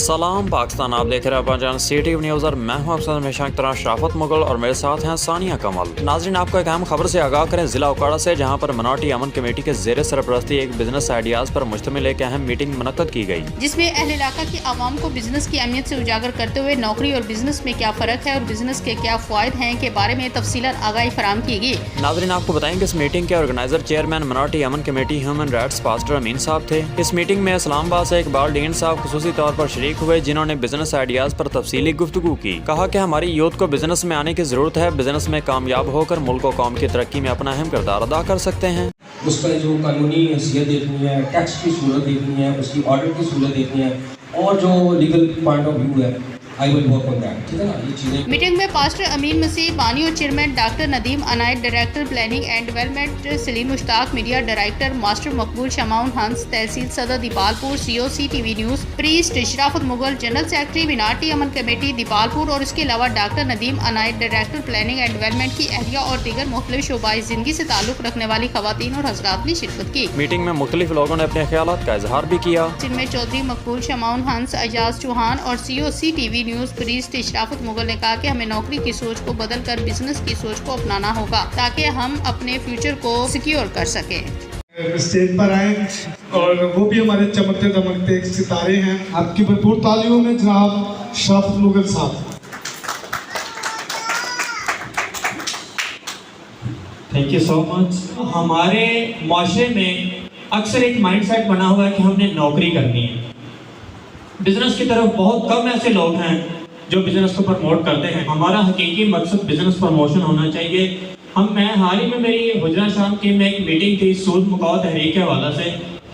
सलाम पाकिस्तान, आप देख रहे हैं अपना चैनल CTV न्यूज़ और मैं हूं आपसे हमेशा की तरह शराफत मुगल और मेरे साथ हैं सानिया कमल। नाज़रीन, आपको एक अहम खबर से आगाह करें। जिला उकाड़ा से जहां पर मिनॉरिटी अमन कमेटी के ज़ेर सरपरस्ती एक बिजनेस आइडियाज़ पर मुश्तमिल एक अहम मीटिंग मुनक्कद की गई, जिसमें अहल इलाका की आवाम को बिजनेस की अहमियत से उजागर करते हुए नौकरी और बिजनेस में क्या फ़र्क है और बिजनेस के क्या फ़ायदे हैं के बारे में तफसीलन आगाही फराहम की गई। नाज़रीन, आपको बताएं कि इस मीटिंग के organiser chairman minority Aman committee human rights pastor अमीन साहब थे। इस मीटिंग में इस्लामाबाद से इकबाल डीन साहब खुसूसी तौर पर शरीक हुए, जिन्होंने बिजनेस आइडियाज़ पर तफसीली गुफ्तगू की। कहा कि हमारी यूथ को बिजनेस में आने की ज़रूरत है। बिजनेस में कामयाब होकर मुल्क और कौम की तरक्की में अपना अहम किरदार अदा कर सकते हैं। उसका जो कानूनी हैसियत देखनी है, टैक्स की सूरत देखनी है, उसकी ऑर्डर की सूरत देखनी है और जो लीगल पॉइंट ऑफ व्यू है, I will work on that. ठीक है ना, ये चीज़ें। मीटिंग में पास्टर अमीन मसीह बानी और chairman doctor Nadeem Anayat, director planning and development Saleem Mushtaq, media director master Maqbool Shamaun Hans, Tehsil Sadar Dipalpur, CO CTV news, priest Sharafat Mughal, general secretary minority Aman committee Dipalpur और इसके अलावा doctor Nadeem Anayat, director planning and development की अहलिया और दीगर मुख्तलिफ शोबाई जिंदगी से ताल्लुक रखने वाली खवातीन और हज़रात ने शिरकत की। मीटिंग में मुख्तलिफ लोगों ने अपने ख्यालात का इजहार भी किया, जिनमें चौधरी मकबूल शमाउन हंस, एजाज चौहान और CO CTV news priest Sharafat Mughal ने कहा कि हमें नौकरी की सोच को बदल कर बिजनेस की सोच को अपनाना होगा ताकि हम अपने फ्यूचर को सिक्योर कर सकें। स्टेज पर आए और वो भी हमारे चमकते दमकते सितारे हैं। आपकी भरपूर तालियों में जनाब शराफत मुगल साहब। Thank you so much. हमारे माशरे में अक्सर एक माइंडसेट बना हुआ है कि हमने नौकरी करनी है। बिजनेस की तरफ बहुत कम ऐसे लोग हैं जो बिजनेस को प्रमोट करते हैं। हमारा हकीकी मकसद बिजनेस प्रमोशन होना चाहिए। मैं हाल ही में मेरी हुजरा शाम की में एक मीटिंग थी सूद मुकाओ तहरीक के हवाला से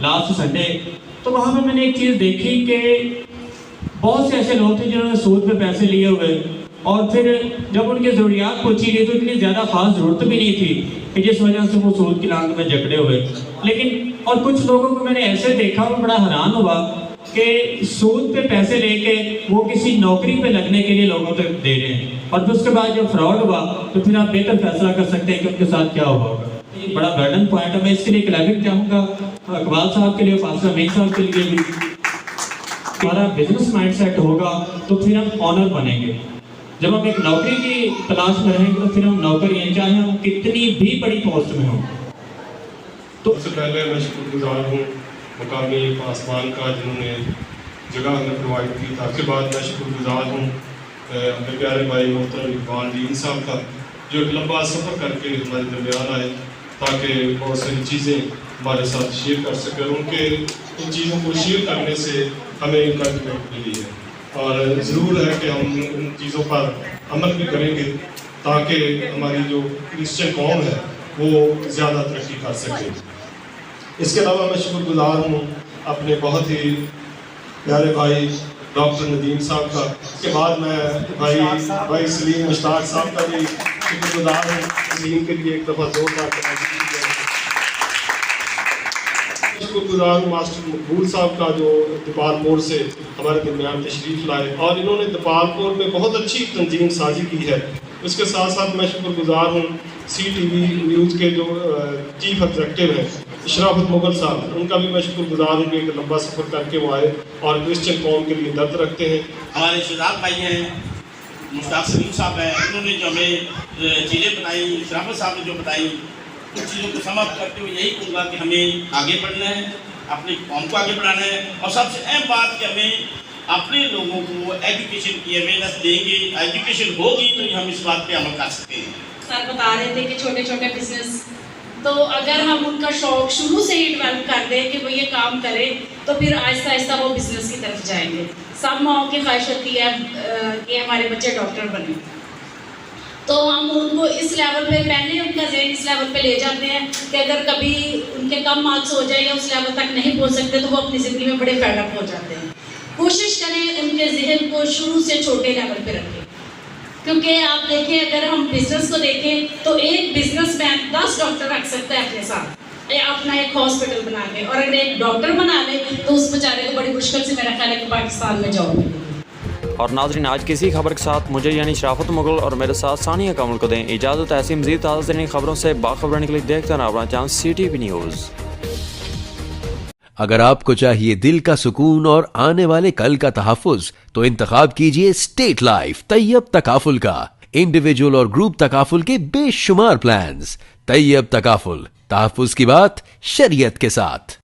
लास्ट संडे, तो वहाँ पे मैंने एक चीज़ देखी कि बहुत से ऐसे लोग थे जिन्होंने सूद पे पैसे लिए हुए और फिर जब उनकी ज़रूरियात पूछी गई तो इतनी ज़्यादा ख़ास ज़रूरत भी नहीं थी कि जिस वजह से वो सूद की लांग में जकड़े हुए। लेकिन और कुछ लोगों को मैंने ऐसे देखा और बड़ा हैरान हुआ कि सूद पे पैसे लेके वो किसी नौकरी पे लगने के लिए लोगों तक दे रहे हैं और फिर उसके बाद जब फ्रॉड हुआ तो फिर आप बेहतर फैसला कर सकते हैं कि उनके साथ क्या हुआ होगा। ये बड़ा बर्डन पॉइंट है। मैं इसके लिए क्लैपिंग चाहूँगा इकबाल साहब के लिए, पास्टर अमीन साहब के लिए भी। हमारा बिजनेस माइंडसेट होगा तो फिर हम ऑनर बनेंगे। जब हम एक नौकरी की तलाश में रहेंगे तो फिर हम नौकरी हैं, चाहे हम कितनी भी बड़ी पोस्ट में हों। तो सबसे पहले मैं शुक्रगुजार हूँ मुकामी पासवान का जिन्होंने जगह हमें प्रोवाइड की था। उसके बाद मैं शुक्रगुजार हूँ अपने प्यारे भाई मोहतरम इकबाल डीन साहब का, जो एक लंबा सफ़र करके हमारे दरमियान आए ताकि बहुत सारी चीज़ें हमारे साथ शेयर कर सकें। उनके इन चीज़ों को शेयर करने से हमें इनकरेजमेंट मिली है और ज़रूर है कि हम उन चीज़ों पर अमल भी करेंगे ताकि हमारी जो क्रिश्चियन कौम है वो ज़्यादा तरक्की कर सके। इसके अलावा मैं शुक्रगुजार हूँ अपने बहुत ही प्यारे भाई डॉक्टर नदीम साहब का। इसके बाद मैं भाई सलीम मुश्ताक साहब का भी शुक्रगुजार हूँ। सलीम के लिए एक दफ़ा जोरदार शुक्रगुजार हूँ मास्टर मकबूल साहब का, जो दीपालपुर से हमारे दरमियान तशरीफ़ लाए और इन्होंने दीपालपुर में बहुत अच्छी तंजीम साजी की है। उसके साथ साथ मैं शुक्रगुजार हूँ CTV न्यूज़ के जो चीफ एग्जेक्टिव हैं शराफत मुगल साहब, उनका भी मैं शुक्रगुजार हूँ कि एक लंबा सफ़र करके वो आए और क्रिश्चियन कौम के लिए दर्द रखते हैं। हमारे शहजाद भाई हैं मुश्ताक सलीम साहब हैं, उन्होंने जो हमें चीज़ें बताई, शराफत साहब ने जो बताई, उन चीज़ों को समाप्त करते हुए यही कहूँगा कि हमें आगे बढ़ना है, अपनी कौम को आगे बढ़ाना है और सबसे अहम बात कि हमें अपने लोगों को एजुकेशन की अवेयरनेस देंगे। एजुकेशन होगी तो हम इस बात पे अमल कर सकते हैं। सर बता रहे थे कि छोटे छोटे बिजनेस, तो अगर हम उनका शौक शुरू से ही डेवलप कर दें कि वो ये काम करें तो फिर आहिस्ता आहिस्ता वो बिजनेस की तरफ जाएंगे। सब माओं की ख्वाहिश होती है कि हमारे बच्चे डॉक्टर बने, तो हम उनको इस लेवल पे पहले उनका जहन इस लेवल पे ले जाते हैं कि अगर कभी उनके कम मार्क्स हो जाए या उस लेवल तक नहीं पहुंच सकते तो वो अपनी ज़िंदगी में बड़े फेडअप हो जाते हैं। कोशिश करें उनके जहन को शुरू से छोटे लेवल पे रखें, क्योंकि आप देखें अगर हम बिजनेस को देखें तो एक बिजनेसमैन 10 डॉक्टर रख सकता है अपने साथ, अपना एक हॉस्पिटल बना के, और अगर एक डॉक्टर बना ले तो उस बेचारे को बड़ी मुश्किल से मेरा ख्याल है कि पाकिस्तान में जॉब मिलेगी। और नाज़रीन, आज किसी खबर के साथ मुझे यानी शराफत मुगल और मेरे साथ सानिया कमल को दें इजाज़त। ऐसी मज़ीद ताज़ा तरीन खबरों से बाखबर रहने के लिए देखते हैं अपना चैनल CTV न्यूज़। अगर आपको चाहिए दिल का सुकून और आने वाले कल का तहफ़्फ़ुज़, तो इंतखाब कीजिए स्टेट लाइफ तैयब तकाफुल का। इंडिविजुअल और ग्रुप तकाफुल के बेशुमार प्लान्स। तैयब तकाफुल, तहफ़्फ़ुज़ की बात शरीयत के साथ।